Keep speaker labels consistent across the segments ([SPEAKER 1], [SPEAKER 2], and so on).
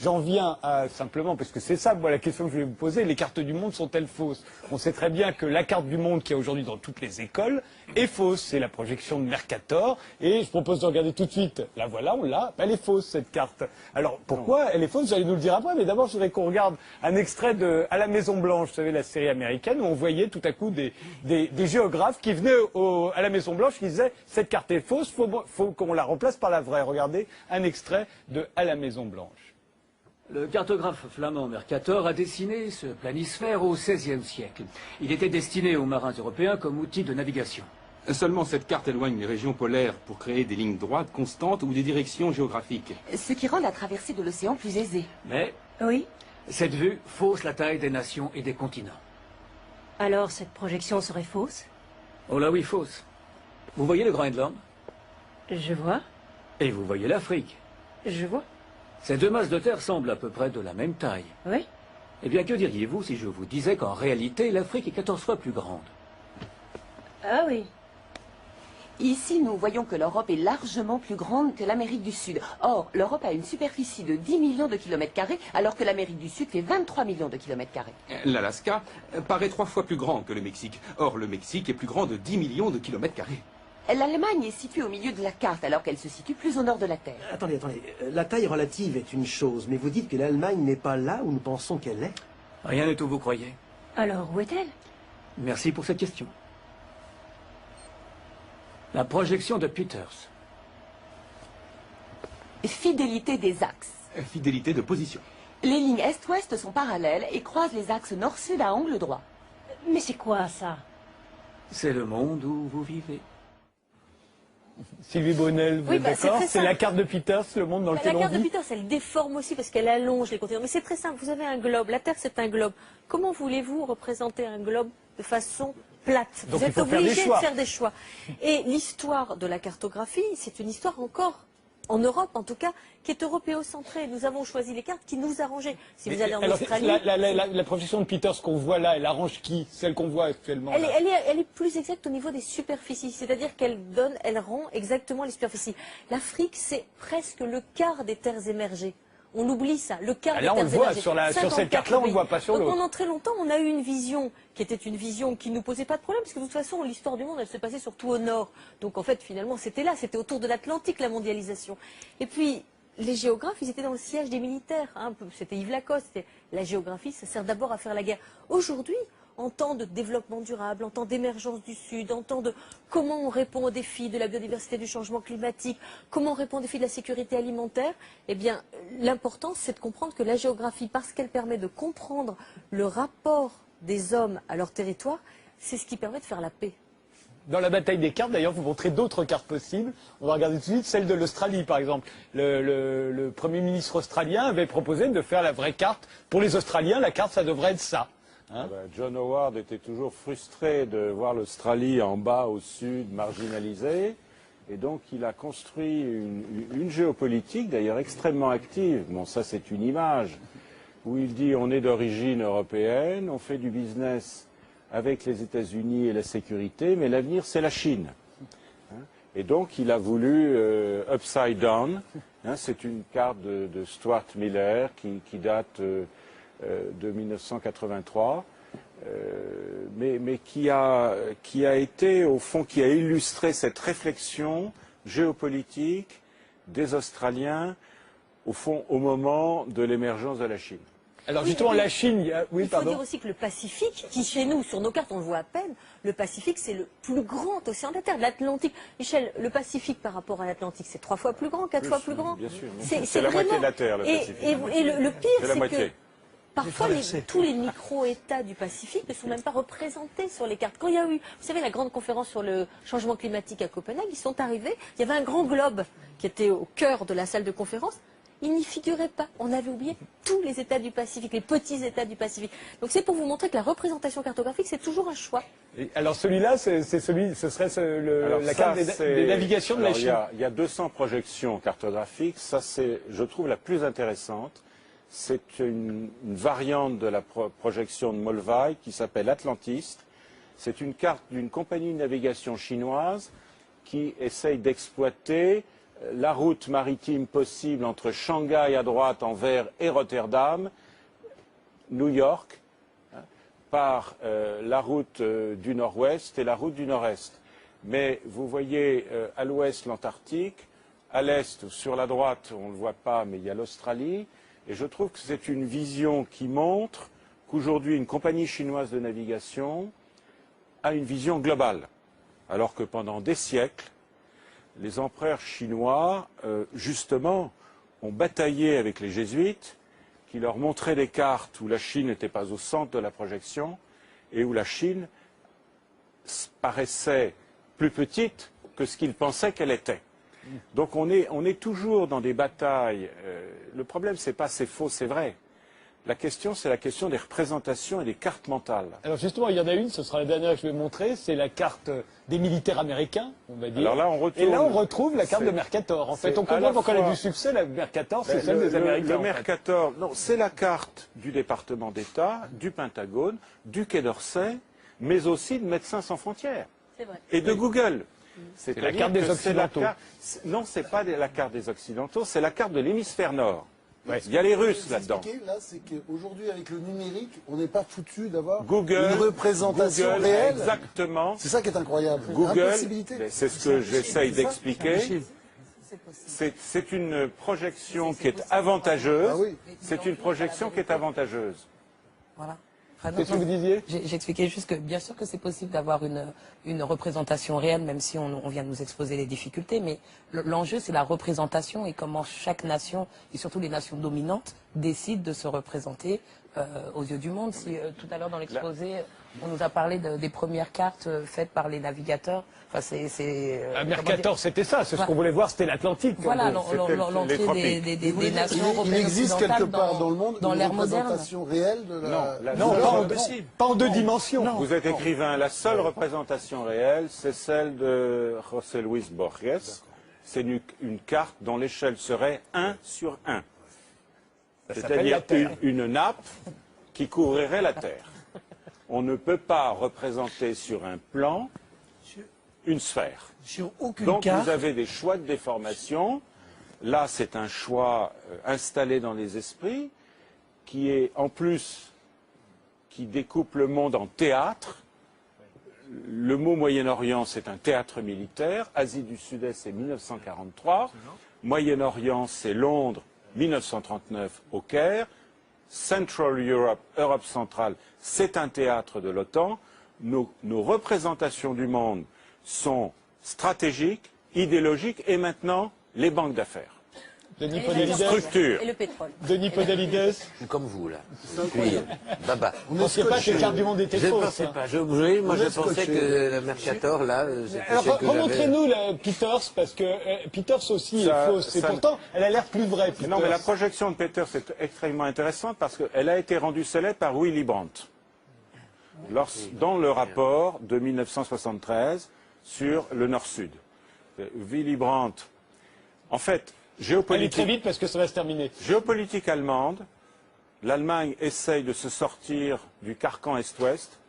[SPEAKER 1] j'en viens à simplement, parce que c'est ça, moi, la question que je vais vous poser, les cartes du monde sont-elles fausses? On sait très bien que la carte du monde qu'il y a aujourd'hui dans toutes les écoles est fausse. C'est la projection de Mercator, et je propose de regarder tout de suite. La voilà, on l'a, elle est fausse cette carte. Alors pourquoi elle est fausse? Vous allez nous le dire après, mais d'abord je voudrais qu'on regarde un extrait de À la Maison Blanche, vous savez, la série américaine, où on voyait tout à coup des géographes qui venaient à la Maison Blanche qui disaient cette carte est fausse, faut qu'on la remplace par la vraie. Regardez un extrait de À la Maison Blanche.
[SPEAKER 2] Le cartographe flamand Mercator a dessiné ce planisphère au XVIe siècle. Il était destiné aux marins européens comme outil de navigation.
[SPEAKER 3] Seulement cette carte éloigne les régions polaires pour créer des lignes droites constantes ou des directions géographiques.
[SPEAKER 4] Ce qui rend la traversée de l'océan plus aisée.
[SPEAKER 2] Mais
[SPEAKER 4] Oui.
[SPEAKER 2] cette vue fausse la taille des nations et des continents.
[SPEAKER 5] Alors cette projection serait fausse?
[SPEAKER 2] Oh là oui, fausse. Vous voyez le Groenland?
[SPEAKER 5] Je vois,
[SPEAKER 2] Et vous voyez l'Afrique.
[SPEAKER 5] je vois.
[SPEAKER 2] Ces deux masses de terre semblent à peu près de la même taille.
[SPEAKER 5] Oui.
[SPEAKER 2] Eh bien, que diriez-vous si je vous disais qu'en réalité, l'Afrique est 14 fois plus grande?
[SPEAKER 5] Ah oui.
[SPEAKER 4] Ici, nous voyons que l'Europe est largement plus grande que l'Amérique du Sud. Or, l'Europe a une superficie de 10 millions de kilomètres carrés, alors que l'Amérique du Sud fait 23 millions de kilomètres carrés.
[SPEAKER 3] L'Alaska paraît 3 fois plus grand que le Mexique. Or, le Mexique est plus grand de 10 millions de kilomètres carrés.
[SPEAKER 4] L'Allemagne est située au milieu de la carte, alors qu'elle se situe plus au nord de la Terre.
[SPEAKER 6] Attendez. La taille relative est une chose, mais vous dites que l'Allemagne n'est pas là où nous pensons qu'elle est.
[SPEAKER 2] Rien n'est où vous croyez.
[SPEAKER 5] Alors où est-elle?
[SPEAKER 2] Merci pour cette question. La projection de Peters.
[SPEAKER 4] Fidélité des axes.
[SPEAKER 3] Fidélité de position.
[SPEAKER 4] Les lignes est-ouest sont parallèles et croisent les axes nord-sud à angle droit.
[SPEAKER 5] Mais c'est quoi ça?
[SPEAKER 2] C'est le monde où vous vivez.
[SPEAKER 1] Sylvie Bonnel, vous
[SPEAKER 5] Oui,
[SPEAKER 1] êtes
[SPEAKER 5] bah, c'est
[SPEAKER 1] d'accord?
[SPEAKER 5] très
[SPEAKER 1] C'est la
[SPEAKER 5] simple.
[SPEAKER 1] carte de Peters, le monde dans
[SPEAKER 5] La
[SPEAKER 1] lequel on
[SPEAKER 5] carte de
[SPEAKER 1] vit?
[SPEAKER 5] Peters, elle déforme aussi parce qu'elle allonge les continents. Mais c'est très simple, vous avez un globe, la Terre c'est un globe. Comment voulez-vous représenter un globe de façon plate?
[SPEAKER 1] Donc,
[SPEAKER 5] Vous
[SPEAKER 1] il
[SPEAKER 5] êtes
[SPEAKER 1] faut faire des
[SPEAKER 5] obligé de
[SPEAKER 1] choix.
[SPEAKER 5] faire des choix. Et l'histoire de la cartographie, c'est une histoire encore, en Europe en tout cas, qui est européocentrée. Nous avons choisi les cartes qui nous arrangeaient. Si vous allez en
[SPEAKER 1] Alors,
[SPEAKER 5] Australie...
[SPEAKER 1] la projection de Peters qu'on voit là, elle arrange qui? Celle qu'on voit actuellement là.
[SPEAKER 5] Elle est plus exacte au niveau des superficies, c'est-à-dire elle rend exactement les superficies. L'Afrique, c'est presque le quart des terres émergées. On oublie ça, le quart des
[SPEAKER 1] Là, on
[SPEAKER 5] terres
[SPEAKER 1] le voit,
[SPEAKER 5] émergées.
[SPEAKER 1] sur cette carte-là, on ne le voit pas sur
[SPEAKER 5] Donc
[SPEAKER 1] l'autre.
[SPEAKER 5] pendant très longtemps, on a eu une vision qui était une vision qui ne nous posait pas de problème, parce que de toute façon, l'histoire du monde, elle se passait surtout au nord. Donc en fait, finalement, c'était là, c'était autour de l'Atlantique, la mondialisation. Et puis, les géographes, ils étaient dans le siège des militaires. Hein. C'était Yves Lacoste. La géographie, ça sert d'abord à faire la guerre. Aujourd'hui, en temps de développement durable, en temps d'émergence du Sud, en temps de comment on répond aux défis de la biodiversité, du changement climatique, comment on répond aux défis de la sécurité alimentaire, eh bien, l'important, c'est de comprendre que la géographie, parce qu'elle permet de comprendre le rapport des hommes à leur territoire, c'est ce qui permet de faire la paix.
[SPEAKER 1] Dans la bataille des cartes, d'ailleurs, vous montrez d'autres cartes possibles. On va regarder tout de suite celle de l'Australie, par exemple. Le Premier ministre australien avait proposé de faire la vraie carte. Pour les Australiens, la carte, ça devrait être ça. Hein?
[SPEAKER 7] John Howard était toujours frustré de voir l'Australie en bas, au sud, marginalisée. Et donc, il a construit une géopolitique, d'ailleurs extrêmement active. Bon, ça, c'est une image où il dit on est d'origine européenne, on fait du business avec les États-Unis et la sécurité, mais l'avenir, c'est la Chine. Et donc, il a voulu Upside Down. C'est une carte de Stuart Miller qui date de 1983, mais qui a été, au fond, qui a illustré cette réflexion géopolitique des Australiens, au fond, au moment de l'émergence de la Chine.
[SPEAKER 1] Alors justement, la Chine,
[SPEAKER 5] Il faut dire aussi que le Pacifique, qui chez nous, sur nos cartes, on le voit à peine, le Pacifique, c'est le plus grand océan de la Terre, l'Atlantique. Michel, le Pacifique par rapport à l'Atlantique, c'est 3 fois plus grand, 4 fois plus grand.
[SPEAKER 7] Bien sûr.
[SPEAKER 5] C'est
[SPEAKER 7] la
[SPEAKER 5] vraiment...
[SPEAKER 7] moitié de la Terre, le Pacifique.
[SPEAKER 5] Et le pire,
[SPEAKER 7] C'est la
[SPEAKER 5] c'est
[SPEAKER 7] moitié.
[SPEAKER 5] que parfois, tous les micro-États du Pacifique ne sont même pas représentés sur les cartes. Quand il y a eu, vous savez, la grande conférence sur le changement climatique à Copenhague, ils sont arrivés, il y avait un grand globe qui était au cœur de la salle de conférence. Il n'y figurait pas. On avait oublié tous les États du Pacifique, les petits États du Pacifique. Donc c'est pour vous montrer que la représentation cartographique, c'est toujours un choix.
[SPEAKER 1] Et alors celui-là, ce serait la carte des navigations de la Chine.
[SPEAKER 7] Il y a 200 projections cartographiques. Ça, c'est, je trouve, la plus intéressante. C'est une variante de la projection de Molvay qui s'appelle Atlantiste. C'est une carte d'une compagnie de navigation chinoise qui essaye d'exploiter la route maritime possible entre Shanghai à droite en vert et Rotterdam, New York, par la route du nord-ouest et la route du nord-est. Mais vous voyez à l'ouest l'Antarctique, à l'est, sur la droite, on ne le voit pas, mais il y a l'Australie. Et je trouve que c'est une vision qui montre qu'aujourd'hui, une compagnie chinoise de navigation a une vision globale. Alors que pendant des siècles, les empereurs chinois, justement, ont bataillé avec les jésuites, qui leur montraient des cartes où la Chine n'était pas au centre de la projection et où la Chine paraissait plus petite que ce qu'ils pensaient qu'elle était. Donc on est toujours dans des batailles. Le problème, c'est pas c'est faux, c'est vrai. La question, c'est la question des représentations et des cartes mentales.
[SPEAKER 1] Alors justement, il y en a une, ce sera la dernière que je vais montrer, c'est la carte des militaires américains, on va dire.
[SPEAKER 7] Alors là,
[SPEAKER 1] et là, on retrouve la carte de Mercator. En fait, on comprend pourquoi elle a du succès, la Mercator, c'est celle des Américains.
[SPEAKER 7] Le Mercator, non, c'est la carte du département d'État, du Pentagone, du Quai d'Orsay, mais aussi de Médecins sans frontières.
[SPEAKER 5] C'est vrai.
[SPEAKER 7] Et de Google.
[SPEAKER 1] C'est la carte des Occidentaux.
[SPEAKER 7] Non, c'est pas la carte des Occidentaux, c'est la carte de l'hémisphère nord.
[SPEAKER 1] Ouais.
[SPEAKER 7] Il y a les Russes là-dedans.
[SPEAKER 8] Là, c'est qu'aujourd'hui, avec le numérique, on n'est pas foutu d'avoir
[SPEAKER 7] Google,
[SPEAKER 8] une représentation
[SPEAKER 7] Google,
[SPEAKER 8] réelle.
[SPEAKER 7] Exactement.
[SPEAKER 8] C'est ça qui est incroyable.
[SPEAKER 7] Google,
[SPEAKER 8] Impossibilité.
[SPEAKER 7] c'est ce que j'essaye
[SPEAKER 8] C'est ça
[SPEAKER 7] d'expliquer. C'est une projection qui est avantageuse.
[SPEAKER 8] Ah oui.
[SPEAKER 7] C'est une projection qui est avantageuse.
[SPEAKER 9] Voilà.
[SPEAKER 1] Qu'est-ce que vous disiez?
[SPEAKER 9] J'expliquais juste que bien sûr que c'est possible d'avoir une représentation réelle, même si on vient de nous exposer les difficultés, mais l'enjeu c'est la représentation et comment chaque nation, et surtout les nations dominantes, décident de se représenter aux yeux du monde. Si tout à l'heure dans l'exposé, on nous a parlé des premières cartes faites par les navigateurs. Enfin,
[SPEAKER 1] Mercator, c'était ça, c'est ce qu'on voulait voir, c'était l'Atlantique.
[SPEAKER 9] Voilà, l'entrée des nations européennes.
[SPEAKER 8] Il existe quelque part dans le monde
[SPEAKER 9] dans
[SPEAKER 8] une
[SPEAKER 9] l'ère moderne.
[SPEAKER 8] représentation réelle de la...
[SPEAKER 1] Non, pas en deux dimensions.
[SPEAKER 7] Vous êtes écrivain, la seule représentation réelle, c'est celle de José Luis Borges. C'est une carte dont l'échelle serait 1 sur 1. C'est-à-dire une nappe qui couvrirait la Terre. On ne peut pas représenter sur un plan une sphère.
[SPEAKER 10] Sur aucune
[SPEAKER 7] Donc
[SPEAKER 10] carte.
[SPEAKER 7] vous avez des choix de déformation. Là, c'est un choix installé dans les esprits qui est en plus qui découpe le monde en théâtre. Le mot Moyen-Orient, c'est un théâtre militaire. Asie du Sud-Est, c'est 1943. Moyen-Orient, c'est Londres, 1939 au Caire. Central Europe, Europe centrale, c'est un théâtre de l'OTAN. Nos représentations du monde sont stratégiques, idéologiques et maintenant les banques d'affaires.
[SPEAKER 1] Denis
[SPEAKER 5] Et
[SPEAKER 1] Podalides.
[SPEAKER 7] Structure.
[SPEAKER 5] Et le pétrole.
[SPEAKER 1] Denis Podalides.
[SPEAKER 11] Je suis comme vous, là. Puis, baba.
[SPEAKER 1] Vous ne pensiez pas que les cartes du monde étaient
[SPEAKER 11] Je ne
[SPEAKER 1] fausses.
[SPEAKER 11] pensais
[SPEAKER 1] hein.
[SPEAKER 11] pas. Moi, je pensais que le Mercator, là, c'était
[SPEAKER 1] Alors,
[SPEAKER 11] celle que j'avais.
[SPEAKER 1] remontrez-nous la Peters, parce que Peters aussi est fausse. Et pourtant, elle a l'air plus vraie, Peters.
[SPEAKER 7] Non, mais la projection de Peters est extrêmement intéressante parce qu'elle a été rendue célèbre par Willy Brandt dans le rapport de 1973 sur le Nord-Sud. Willy Brandt, en fait,
[SPEAKER 1] Allez très vite parce que ça va se terminer.
[SPEAKER 7] géopolitique allemande, l'Allemagne essaye de se sortir du carcan Est-Ouest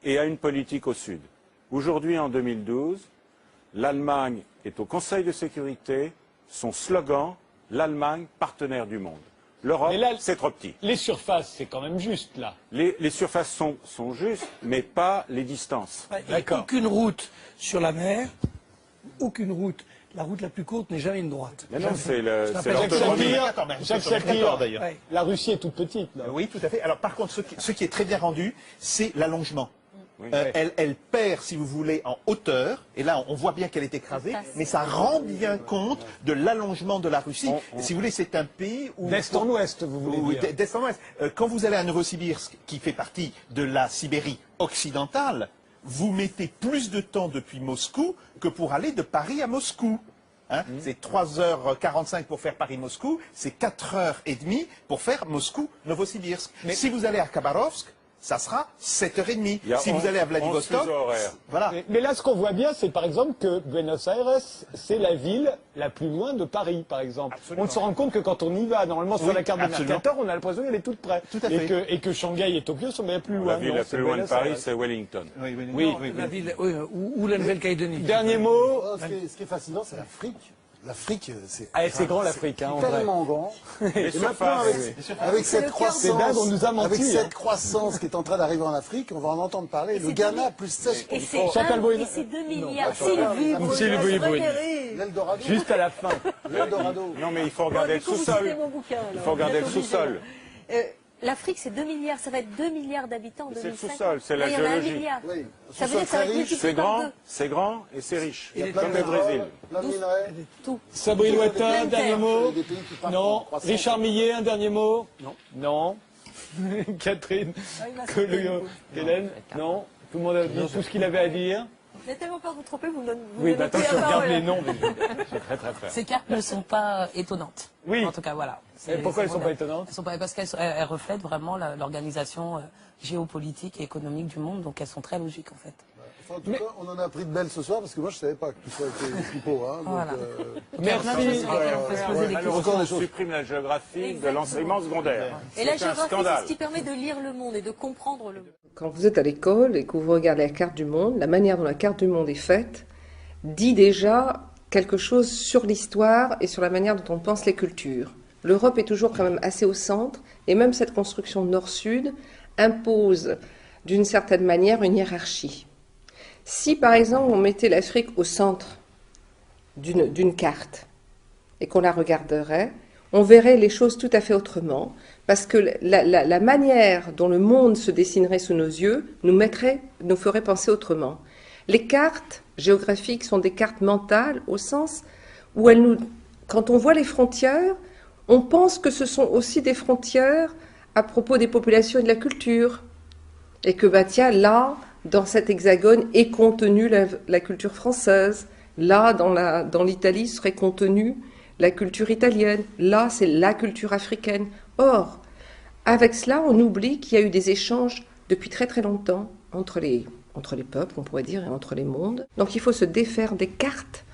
[SPEAKER 7] et a une politique au Sud. Aujourd'hui, en 2012, l'Allemagne est au Conseil de sécurité, son slogan, l'Allemagne partenaire du monde. L'Europe, c'est trop petit.
[SPEAKER 1] Les surfaces, c'est quand même juste, là.
[SPEAKER 7] Les surfaces sont justes, mais pas les distances.
[SPEAKER 10] Il n'y a aucune route sur la mer, aucune route. La route la plus courte n'est jamais une droite.
[SPEAKER 7] Mais non, c'est
[SPEAKER 1] Jacques Sapir, la Russie est toute petite. Là.
[SPEAKER 12] Oui, tout à fait. Alors par contre, ce qui est très bien rendu, c'est l'allongement. Elle perd, si vous voulez, en hauteur, et là on voit bien qu'elle est écrasée, mais ça rend bien compte de l'allongement de la Russie. Si vous voulez, c'est un pays où...
[SPEAKER 1] D'est en ouest, vous voulez dire.
[SPEAKER 12] D'est en ouest. Quand vous allez à Novosibirsk, qui fait partie de la Sibérie occidentale, vous mettez plus de temps depuis Moscou que pour aller de Paris à Moscou. Hein, c'est 3h45 pour faire Paris-Moscou, c'est 4h30 pour faire Moscou-Novosibirsk. Si vous allez à Khabarovsk, ça sera 7h30. Si vous allez à Vladivostok, voilà.
[SPEAKER 1] Mais là, ce qu'on voit bien, c'est par exemple que Buenos Aires, c'est la ville la plus loin de Paris, par exemple.
[SPEAKER 12] Absolument.
[SPEAKER 1] On se rend compte que quand on y va, normalement sur la carte de Mercator, on a l'impression qu'elle est toute près.
[SPEAKER 12] Tout à fait.
[SPEAKER 1] Et que Shanghai et Tokyo sont bien plus loin.
[SPEAKER 7] La ville la plus loin de Paris, c'est Wellington.
[SPEAKER 10] La ville, ou la Nouvelle-Calédonie.
[SPEAKER 1] Dernier mot.
[SPEAKER 8] Ce qui est fascinant, c'est l'Afrique. l'Afrique, c'est...
[SPEAKER 1] Ah, c'est grand l'Afrique, hein, en vrai.
[SPEAKER 8] Tellement grand.
[SPEAKER 7] Les
[SPEAKER 8] Et maintenant,
[SPEAKER 7] surfaces,
[SPEAKER 8] avec cette
[SPEAKER 1] C'est dingue, on nous a
[SPEAKER 8] croissance,
[SPEAKER 1] menti,
[SPEAKER 8] avec
[SPEAKER 1] hein.
[SPEAKER 8] cette croissance qui est en train d'arriver en Afrique, on va en entendre parler. Le Ghana, plus 16%.
[SPEAKER 5] Et c'est
[SPEAKER 1] Chantal Boydon.
[SPEAKER 5] 2 milliards.
[SPEAKER 1] Sylvie Boydon.
[SPEAKER 8] L'Eldorado.
[SPEAKER 1] Juste à la fin.
[SPEAKER 8] L'Eldorado.
[SPEAKER 7] Non, mais il faut regarder le sous-sol. Il faut regarder le sous-sol.
[SPEAKER 5] L'Afrique, c'est 2 milliards. Ça va être 2 milliards d'habitants en
[SPEAKER 7] C'est le
[SPEAKER 5] 2005.
[SPEAKER 7] sous-sol, c'est la
[SPEAKER 5] Là, il y en a 1
[SPEAKER 7] géologie.
[SPEAKER 5] milliard.
[SPEAKER 8] Oui.
[SPEAKER 5] Ça veut dire que ça va être multiplié par deux.
[SPEAKER 7] C'est grand et c'est riche.
[SPEAKER 8] Il y a plein
[SPEAKER 7] Comme
[SPEAKER 8] de
[SPEAKER 7] le Brésil.
[SPEAKER 8] pétrole, plein de minerais.
[SPEAKER 5] Tout.
[SPEAKER 1] Sabrine Ouattin, un dernier mot.
[SPEAKER 8] Des pays qui partent en
[SPEAKER 1] Non.
[SPEAKER 8] croissance.
[SPEAKER 1] Richard Millet, un dernier mot.
[SPEAKER 2] Non.
[SPEAKER 1] Non. Catherine Colliot, Hélène, non. Tout le monde a dit tout ce qu'il avait à dire.
[SPEAKER 5] J'ai tellement peur de vous tromper, vous me donnez
[SPEAKER 1] Oui, bah attends,
[SPEAKER 5] la
[SPEAKER 1] je regarde
[SPEAKER 5] parole.
[SPEAKER 1] les noms, mais j'ai très très peur.
[SPEAKER 9] Ces cartes ne sont pas étonnantes.
[SPEAKER 1] Oui.
[SPEAKER 9] En tout cas, voilà.
[SPEAKER 1] Et pourquoi elles ne sont pas étonnantes?
[SPEAKER 9] Elles sont pas, parce qu'elles reflètent vraiment l'organisation géopolitique et économique du monde, donc elles sont très logiques en fait.
[SPEAKER 8] Enfin, en tout cas, on en a appris de belles ce soir, parce que moi, je ne savais pas que tout ça était pipeau. Hein, donc,
[SPEAKER 9] Voilà.
[SPEAKER 1] Merci.
[SPEAKER 9] On peut se poser des questions.
[SPEAKER 8] Encore
[SPEAKER 7] On
[SPEAKER 8] des choses.
[SPEAKER 7] supprime la géographie de l'enseignement secondaire.
[SPEAKER 5] Et la
[SPEAKER 7] C'est un
[SPEAKER 5] géographie, c'est
[SPEAKER 7] scandale.
[SPEAKER 5] ce qui permet de lire le monde et de comprendre le monde.
[SPEAKER 13] Quand vous êtes à l'école et que vous regardez la carte du monde, la manière dont la carte du monde est faite dit déjà quelque chose sur l'histoire et sur la manière dont on pense les cultures. L'Europe est toujours quand même assez au centre, et même cette construction nord-sud impose d'une certaine manière une hiérarchie. Si par exemple on mettait l'Afrique au centre d'une carte et qu'on la regarderait, on verrait les choses tout à fait autrement, parce que la manière dont le monde se dessinerait sous nos yeux nous ferait penser autrement. Les cartes géographiques sont des cartes mentales au sens où quand on voit les frontières, on pense que ce sont aussi des frontières à propos des populations et de la culture. Et que, bah tiens, là, dans cet hexagone est contenue la culture française. Là, dans l'Italie, serait contenue la culture italienne. Là, c'est la culture africaine. Or, avec cela, on oublie qu'il y a eu des échanges depuis très très longtemps entre les peuples, on pourrait dire, et entre les mondes. Donc il faut se défaire des cartes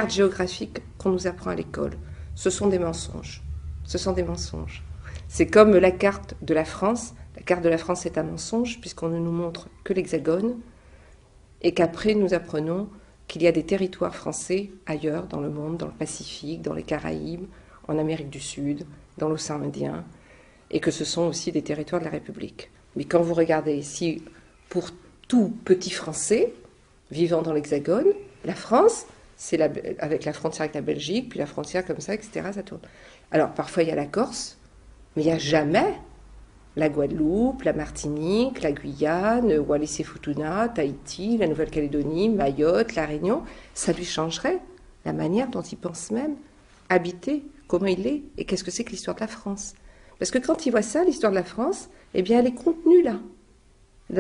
[SPEAKER 13] géographiques qu'on nous apprend à l'école. Ce sont des mensonges. Ce sont des mensonges. C'est comme la carte de la France. La carte de la France est un mensonge puisqu'on ne nous montre que l'hexagone et qu'après nous apprenons qu'il y a des territoires français ailleurs dans le monde, dans le Pacifique, dans les Caraïbes, en Amérique du Sud, dans l'océan Indien, et que ce sont aussi des territoires de la République. Mais quand vous regardez ici, pour tout petit Français vivant dans l'hexagone, la France, c'est avec la frontière avec la Belgique, puis la frontière comme ça, etc., ça tourne. Alors parfois il y a la Corse, mais il n'y a jamais la Guadeloupe, la Martinique, la Guyane, Wallis et Futuna, Tahiti, la Nouvelle-Calédonie, Mayotte, la Réunion. Ça lui changerait la manière dont il pense même habiter, comment il est, et qu'est-ce que c'est que l'histoire de la France. Parce que quand il voit ça, l'histoire de la France, eh bien elle est contenue là,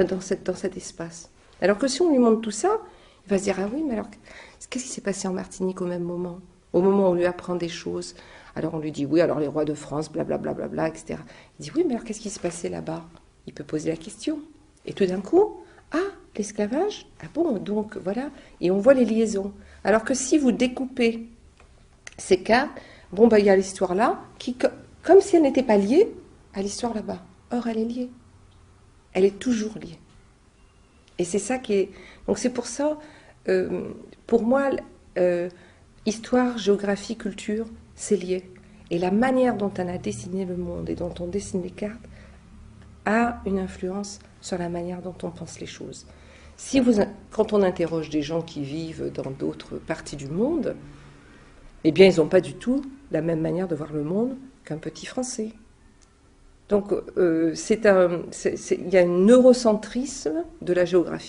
[SPEAKER 13] dans cet espace. Alors que si on lui montre tout ça, il va se dire, ah oui, mais alors, qu'est-ce qui s'est passé en Martinique au même moment? Au moment où on lui apprend des choses. Alors on lui dit, oui, alors les rois de France, blablabla, bla, bla, bla, etc. Il dit, oui, mais alors qu'est-ce qui s'est passé là-bas? Il peut poser la question. Et tout d'un coup, ah, l'esclavage? Ah bon, donc voilà. Et on voit les liaisons. Alors que si vous découpez ces cartes, bon, ben il y a l'histoire là, qui, comme si elle n'était pas liée à l'histoire là-bas. Or, elle est liée. Elle est toujours liée. Et c'est ça qui est... Donc c'est pour ça, pour moi, histoire, géographie, culture, c'est lié. Et la manière dont on a dessiné le monde et dont on dessine les cartes a une influence sur la manière dont on pense les choses. Quand on interroge des gens qui vivent dans d'autres parties du monde, eh bien, ils n'ont pas du tout la même manière de voir le monde qu'un petit Français. Donc, il y a un eurocentrisme de la géographie.